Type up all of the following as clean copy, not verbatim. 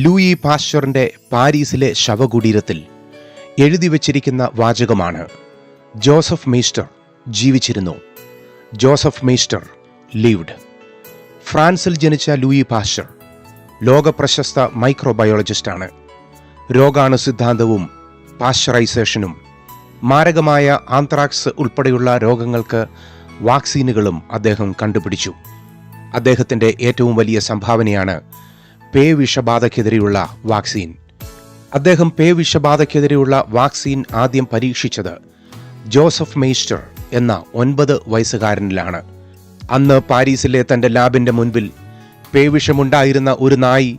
Louis പാസ്റ്ററിന്റെ പാരീസിലെ ശവകുടീരത്തിൽ എഴുതിവച്ചിരിക്കുന്ന വാചകമാണ്: Joseph Maistre ജീവിച്ചിരുന്നു. Joseph Maistre lived. ഫ്രാൻസിൽ ജനിച്ച ലൂയി പാസ്റ്റർ ലോകപ്രശസ്ത മൈക്രോബയോളജിസ്റ്റാണ്. രോഗാണു സിദ്ധാന്തവും പാസ്ചറൈസേഷനും മാരകമായ ആന്ത്രാക്സ് ഉൾപ്പെടെയുള്ള രോഗങ്ങൾക്ക് വാക്സിനുകളും അദ്ദേഹം കണ്ടുപിടിച്ചു. അദ്ദേഹത്തിൻ്റെ ഏറ്റവും വലിയ സംഭാവനയാണ് പേവിഷബാധയ്ക്കെതിരെയുള്ള വാക്സിൻ. അദ്ദേഹം പേവിഷബാധയ്ക്കെതിരെയുള്ള വാക്സിൻ ആദ്യം പരീക്ഷിച്ചത് ജോസഫ് മെയ്സ്റ്റർ എന്ന 9 വയസ്സുകാരനിലാണ്. അന്ന് പാരീസിലെ തൻ്റെ ലാബിൻ്റെ മുൻപിൽ പേവിഷമുണ്ടായിരുന്ന ഒരു നായി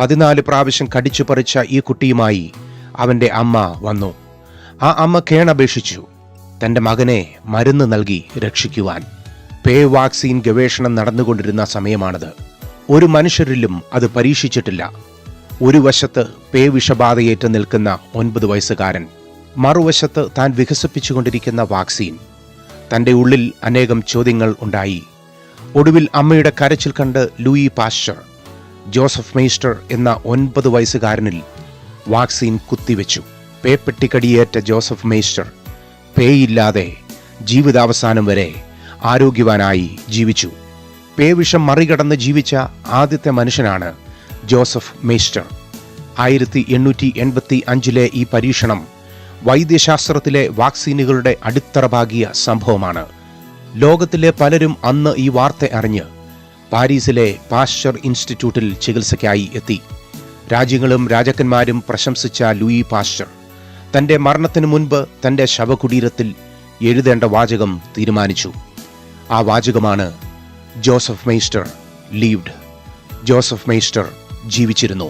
14 പ്രാവശ്യം കടിച്ചു പറിച്ച ഈ കുട്ടിയുമായി അവൻ്റെ അമ്മ വന്നു. ആ അമ്മ കേണപേക്ഷിച്ചു തൻ്റെ മകനെ മരുന്ന് നൽകി രക്ഷിക്കുവാൻ. പേ വാക്സിൻ ഗവേഷണം നടന്നുകൊണ്ടിരുന്ന സമയമാണത്. ഒരു മനുഷ്യരിലും അത് പരീക്ഷിച്ചിട്ടില്ല. ഒരു വശത്ത് പേ വിഷബാധയേറ്റ് നിൽക്കുന്ന 9 വയസ്സുകാരൻ, മറുവശത്ത് താൻ വികസിപ്പിച്ചുകൊണ്ടിരിക്കുന്ന വാക്സിൻ. തൻ്റെ ഉള്ളിൽ അനേകം ചോദ്യങ്ങൾ ഉണ്ടായി. ഒടുവിൽ അമ്മയുടെ കരച്ചിൽ കണ്ട് ലൂയി പാസ്റ്റർ ജോസഫ് മെയ്സ്റ്റർ എന്ന 9 വയസ്സുകാരനിൽ വാക്സിൻ കുത്തിവെച്ചു. പേപ്പെട്ടിക്കടിയേറ്റ ജോസഫ് മെയ്സ്റ്റർ പേയില്ലാതെ ജീവിതാവസാനം വരെ ആരോഗ്യവാനായി ജീവിച്ചു. പേവിഷം മറികടന്ന് ജീവിച്ച ആദ്യത്തെ മനുഷ്യനാണ് ജോസഫ് മെയ്സ്റ്റർ. 1885 ഈ പരീക്ഷണം വൈദ്യശാസ്ത്രത്തിലെ വാക്സിനുകളുടെ അടിത്തറ പാകിയ സംഭവമാണ്. ലോകത്തിലെ പലരും അന്ന് ഈ വാർത്ത അറിഞ്ഞ് പാരീസിലെ പാസ്റ്റർ ഇൻസ്റ്റിറ്റ്യൂട്ടിൽ ചികിത്സയ്ക്കായി എത്തി. രാജ്യങ്ങളും രാജാക്കന്മാരും പ്രശംസിച്ച ലൂയി പാസ്റ്റർ തൻ്റെ മരണത്തിനു മുൻപ് തൻ്റെ ശവകുടീരത്തിൽ എഴുതേണ്ട വാചകം തീരുമാനിച്ചു. ആ വാചകമാണ്: Joseph Maistre lived. Joseph Maistre ജീവിച്ചിരുന്നു.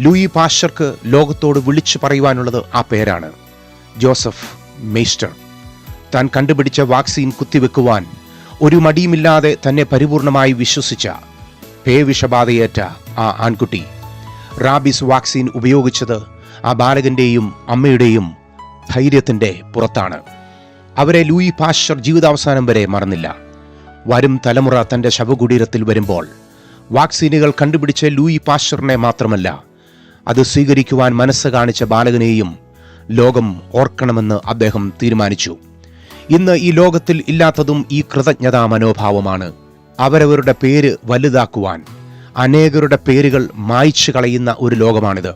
ലൂയി പാസ്റ്റർക്ക് ലോകത്തോട് വിളിച്ചു പറയുവാനുള്ളത് ആ പേരാണ്: ജോസഫ് മെയ്സ്റ്റർ. താൻ കണ്ടുപിടിച്ച വാക്സിൻ കുത്തിവെക്കുവാൻ ഒരു മടിയുമില്ലാതെ തന്നെ പരിപൂർണമായി വിശ്വസിച്ച പേവിഷബാധയേറ്റ ആ ആൺകുട്ടി റാബീസ് വാക്സിൻ ഉപയോഗിച്ചത് ആ ബാലകന്റെയും അമ്മയുടെയും ധൈര്യത്തിൻ്റെ പുറത്താണ്. അവരെ ലൂയി പാസ്റ്റർ ജീവിതാവസാനം വരെ മറന്നില്ല. വരും തലമുറ തൻ്റെ ശവകുടീരത്തിൽ വരുമ്പോൾ വാക്സിനുകൾ കണ്ടുപിടിച്ച ലൂയി പാസ്റ്ററിനെ മാത്രമല്ല, അത് സ്വീകരിക്കുവാൻ മനസ്സ് കാണിച്ച ബാലകനെയും ലോകം ഓർക്കണമെന്ന് അദ്ദേഹം തീരുമാനിച്ചു. ഇന്ന് ഈ ലോകത്തിൽ ഇല്ലാത്തതും ഈ കൃതജ്ഞതാ മനോഭാവമാണ്. അവരവരുടെ പേര് വലുതാക്കുവാൻ അനേകരുടെ പേരുകൾ മായ്ച്ചു കളയുന്ന ഒരു ലോകമാണിത്.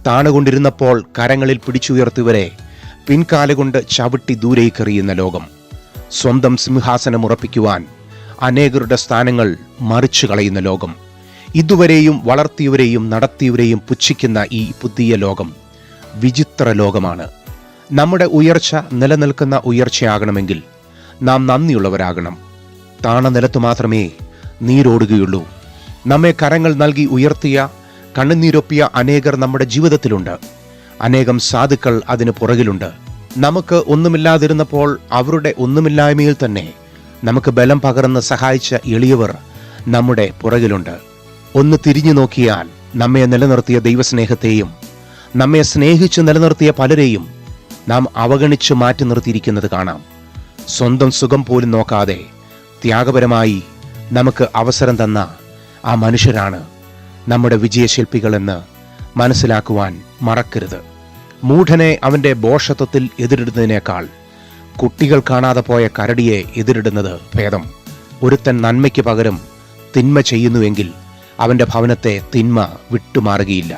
താണുകൊണ്ടിരുന്നപ്പോൾ കരങ്ങളിൽ പിടിച്ചുയർത്തിവരെ പിൻകാലുകൊണ്ട് ചവിട്ടി ദൂരേക്കെറിയുന്ന ലോകം. സ്വന്തം സിംഹാസനം ഉറപ്പിക്കുവാൻ അനേകരുടെ സ്ഥാനങ്ങൾ മറിച്ചു കളയുന്ന ലോകം. ഇതുവരെയും വളർത്തിയവരെയും നടത്തിയവരെയും പുച്ഛിക്കുന്ന ഈ പുതിയ ലോകം വിചിത്ര ലോകമാണ്. നമ്മുടെ ഉയർച്ച നിലനിൽക്കുന്ന ഉയർച്ചയാകണമെങ്കിൽ നാം നന്ദിയുള്ളവരാകണം. താണ നിലത്ത് മാത്രമേ നീരോടുകയുള്ളൂ. നമ്മെ കരങ്ങൾ നൽകി ഉയർത്തിയ, കണ്ണുനീരൊപ്പിയ അനേകർ നമ്മുടെ ജീവിതത്തിലുണ്ട്. അനേകം സാധുക്കൾ അതിന് പുറകിലുണ്ട്. നമുക്ക് ഒന്നുമില്ലാതിരുന്നപ്പോൾ അവരുടെ ഒന്നുമില്ലായ്മയിൽ തന്നെ നമുക്ക് ബലം പകർന്ന് സഹായിച്ച എളിയവർ നമ്മുടെ പുറകിലുണ്ട്. ഒന്ന് തിരിഞ്ഞു നോക്കിയാൽ നമ്മെ നിലനിർത്തിയ ദൈവസ്നേഹത്തെയും നമ്മെ സ്നേഹിച്ച് നിലനിർത്തിയ പലരെയും നാം അവഗണിച്ച് മാറ്റി നിർത്തിയിരിക്കുന്നത് കാണാം. സ്വന്തം സുഖം പോലും നോക്കാതെ ത്യാഗപരമായി നമുക്ക് അവസരം തന്ന ആ മനുഷ്യരാണ് നമ്മുടെ വിജയശില്പികളെന്ന് മനസ്സിലാക്കുവാൻ മറക്കരുത്. മൂഢനെ അവൻ്റെ ഭോഷത്വത്തിൽ എതിരിടുന്നതിനേക്കാൾ കുട്ടികൾ കാണാതെ പോയ കരടിയെ എതിരിടുന്നത് ഭേദം. ഒരുത്തൻ നന്മയ്ക്ക് പകരം തിന്മ ചെയ്യുന്നുവെങ്കിൽ അവൻ്റെ ഭവനത്തെ തിന്മ വിട്ടുമാറുകയില്ല.